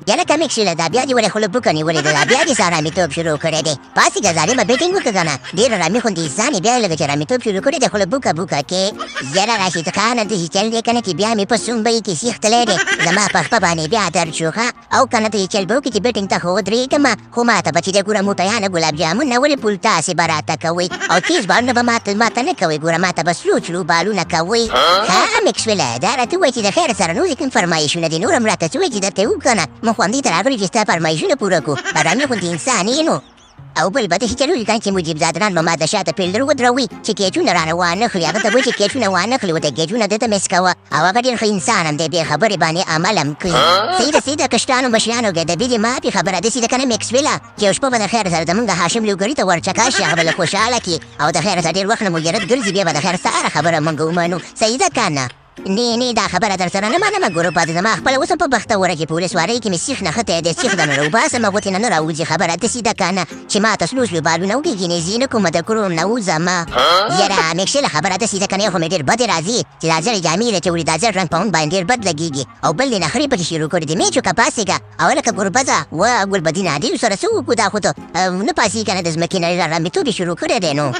یاره کمیک شله دا بیا دې ولې خوله بوکه نیولې ده دا بیا دې سه رامیتوب شروع کړی دی پاسېږه ظالمه بیټینګ وکړه که نه ډېره رامي غوندې انسان یې بیا لږه چې رامیتوب شروع کړی دی خوله بوکه بوکه کې یاره راشد خانه داسې چل دی که نه چې بیا مې په سومبۍ کې سیخ تلی دی زما په خپه باندې بیا درد شو ښه او که نه داسې چل به وکړي چې بیټینګ ته خو ودرېږم خو ما ته به چې دی ګوره موټیانه ګلاب جامونه ولې پول تاسې به راته کوئ او تیز بالونه به ماته نه کوئ ګوره ما ته به سلو چلو بالونه کوئ ښه میکسویله دا راته ووایه چې د خیر سره نور کوم فرمایشونه دي نور هم راته څه وایي چې درته وکړو که نه موږ خو همدې ته راغلو چې ستا فرمایشونه پوره کړو ارامي غوندې انسان یې نو او بل به داسې چلولي که چې مجیب زادران به ما د شاته پیلډر ودروي چې کیچونه رانه وانخلي هغه ته به وایي چې کیچونه وانخلي ورته کیچونه ده ته مس کوه او هغه ډېر ښه انسان هم دی بې خبرې باندې عمل هم کوي صحیح ده کشرانو مشرانو ګډبي دې مافي خبره داسې ده که نه میکسویله چې یو شپه به د خیر سره زمونږ هاشم لوګري ته ورچکا شي هغه به له خوشحاله کړي او د خیر سره ډېر وخت نه مجرد ګرځي بیا به د خیر سهاره خبره مونږ ومنو صحیح ده که نه نه دا خبره در سره نه منمه ګورو پاتې زما خپله اوس هم په بختوره کې په ولسوالۍ کې مې سیخ نښتی دی سیخ د نه راوباسم غوتې نه نه راوځي خبره داسې ده که نه چې ما ته سلو بالونه وکړي ګینېزي نه کومه د کروم نه وځم یاره میکشله خبره داسې ده که نه یو خو مې ډېر بدې راځي چې دا زړې جامې یې اچولي دا زړ رنګ په اون باندې ډېر بد لګېږي او بل یې نخرې پکې شروع کړي دي مې چوکه پاسېږه او لکه ګربزه و ګلبدینه دې سره څه وکړو دا خو ته نه پاسېږي که نه د ځمکې نه رامیتوب یې شروع کړی دی نو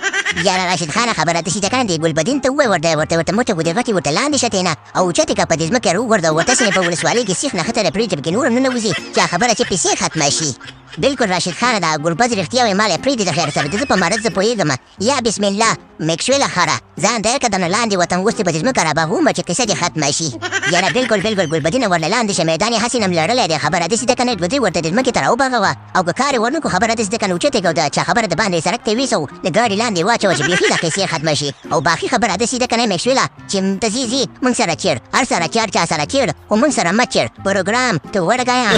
یاره راشد خانه خبره داسې ده که نه دې ګلبدین ته ووایه ورته موټه ګودې غټې ورته لاندې شتې نه او چتې که په دې ځمکه راوغورځه ورته سې په ولسوالۍ کې سیخ نښتی دی پرېږدي پکې نور هم ننوځي چې خبره چې پیسې ختمه شي بلکل راشد خانه دا ګلبز رښتیا وایي ما له پرېږدي د خیر سره د زه په مرض زه پوهېږم یا بسم الله میکسویله خره ځان دیر که درنه لاندې وطن اوس دې په دې ځمکه رابغومه چې کیسه دې ختمه شي یاره بلکل ګلبدینه ورله لاندې شه میدان یې هسې نه لړلی دی خبره داسې ده که نه دوی ورته د ځمکې ته راوبغوه او که کار یې ورنکړو خبره داسې ده که نه اوچتې کړو د چا خبره د باندې سړک ته ویسو د ګاډي لاندې واچوه چې بیخي دا کیسې ختمه شي او باقي خبره داسې ده که نه میکسویله چې ته ځې ځې موږ سره چیر هر سره چار چا سره چیر خو موږ سره مه چیر پروګرام ته ورګایم